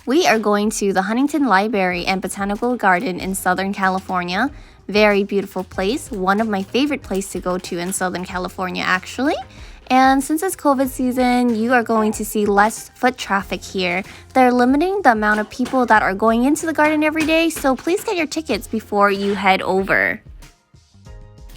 We are going to the Huntington Library and Botanical Garden in Southern California. Very beautiful place, one of my favorite places to go to in Southern California actually. And since it's COVID season, you are going to see less foot traffic here. They're limiting the amount of people that are going into the garden every day, so please get your tickets before you head over.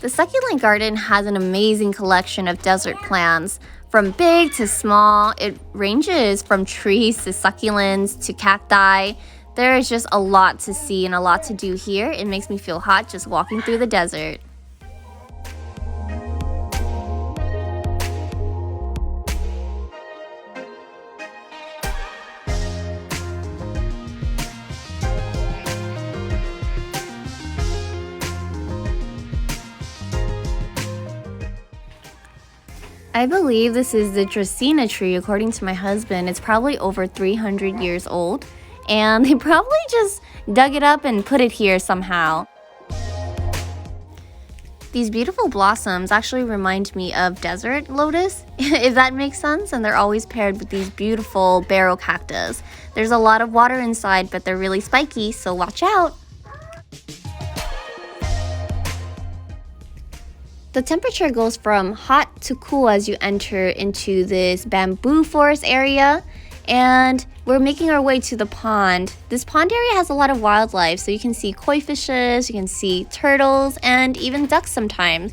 The succulent garden has an amazing collection of desert plants. From big to small, it ranges from trees to succulents to cacti. There is just a lot to see and a lot to do here. It makes me feel hot just walking through the desert. I believe this is the Dracaena tree, according to my husband. It's probably over 300 years old, and they probably just dug it up and put it here somehow. These beautiful blossoms actually remind me of desert lotus, if that makes sense, and they're always paired with these beautiful barrel cactus. There's a lot of water inside, but they're really spiky, so watch out. The temperature goes from hot to cool as you enter into this bamboo forest area, and we're making our way to the pond. This pond area has a lot of wildlife, so you can see koi fishes, you can see turtles, and even ducks sometimes.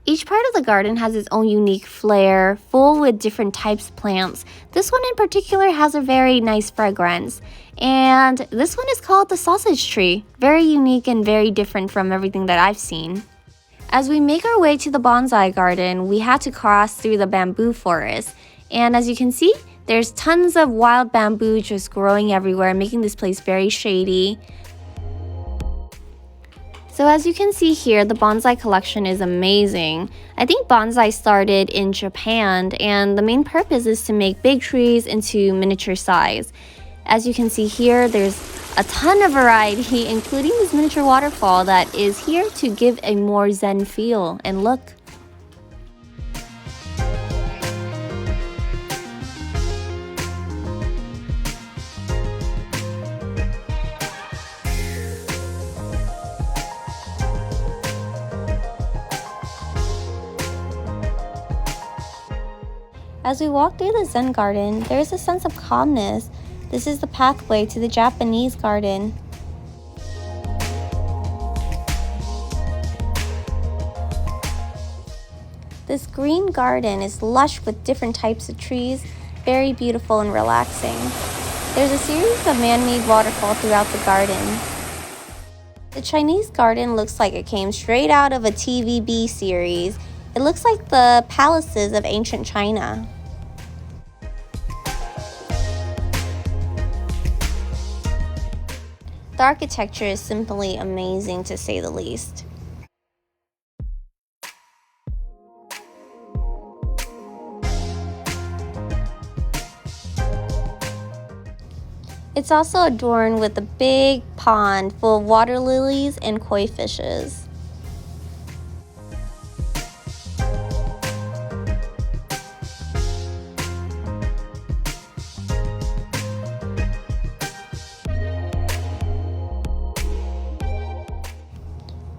Each part of the garden has its own unique flair, full with different types of plants. This one in particular has a very nice fragrance. And this one is called the sausage tree. Very unique and very different from everything that I've seen. As we make our way to the bonsai garden, we had to cross through the bamboo forest. And as you can see, there's tons of wild bamboo just growing everywhere, making this place very shady. So as you can see here, the bonsai collection is amazing. I think bonsai started in Japan, and the main purpose is to make big trees into miniature size. As you can see here, there's a ton of variety, including this miniature waterfall that is here to give a more zen feel. And look. As we walk through the Zen garden, there is a sense of calmness. This is the pathway to the Japanese garden. This green garden is lush with different types of trees, very beautiful and relaxing. There's a series of man-made waterfalls throughout the garden. The Chinese garden looks like it came straight out of a TVB series. It looks like the palaces of ancient China. The architecture is simply amazing, to say the least. It's also adorned with a big pond full of water lilies and koi fishes.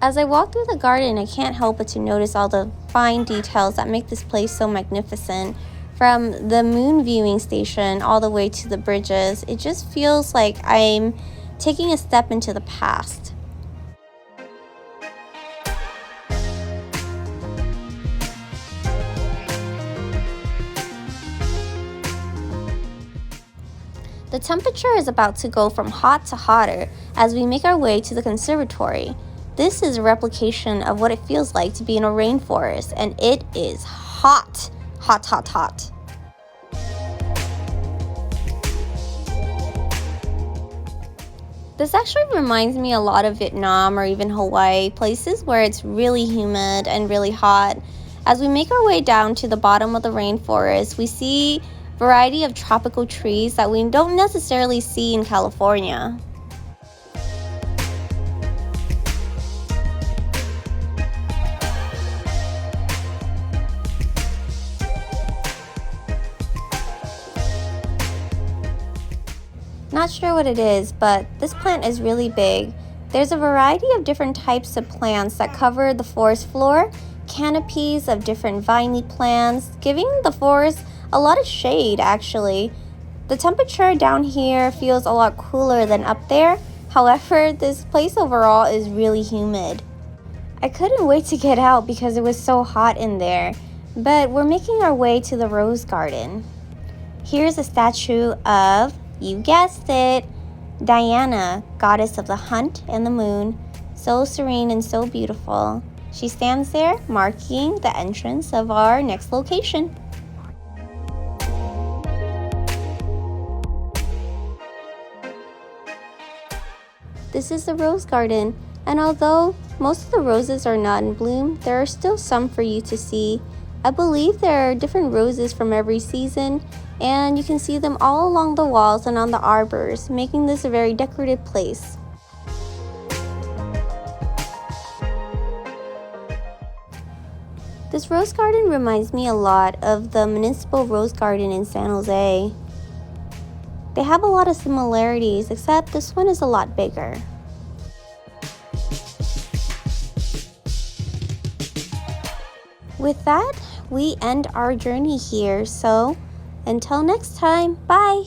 As I walk through the garden, I can't help but to notice all the fine details that make this place so magnificent. From the moon viewing station all the way to the bridges, it just feels like I'm taking a step into the past. The temperature is about to go from hot to hotter as we make our way to the conservatory. This is a replication of what it feels like to be in a rainforest, and it is hot, hot, hot, hot. This actually reminds me a lot of Vietnam or even Hawaii, places where it's really humid and really hot. As we make our way down to the bottom of the rainforest, we see a variety of tropical trees that we don't necessarily see in California. not sure what it is, but this plant is really big. There's a variety of different types of plants that cover the forest floor, canopies of different viney plants, giving the forest a lot of shade actually. The temperature down here feels a lot cooler than up there. However, this place overall is really humid. I couldn't wait to get out because it was so hot in there, but we're making our way to the rose garden. Here's a statue of, you guessed it, Diana, goddess of the hunt and the moon, so serene and so beautiful. She stands there marking the entrance of our next location. This is the rose garden, and although most of the roses are not in bloom, there are still some for you to see. I believe there are different roses from every season, and you can see them all along the walls and on the arbors, making this a very decorative place. This rose garden reminds me a lot of the municipal rose garden in San Jose. They have a lot of similarities, except this one is a lot bigger. With that, we end our journey here, so until next time, bye!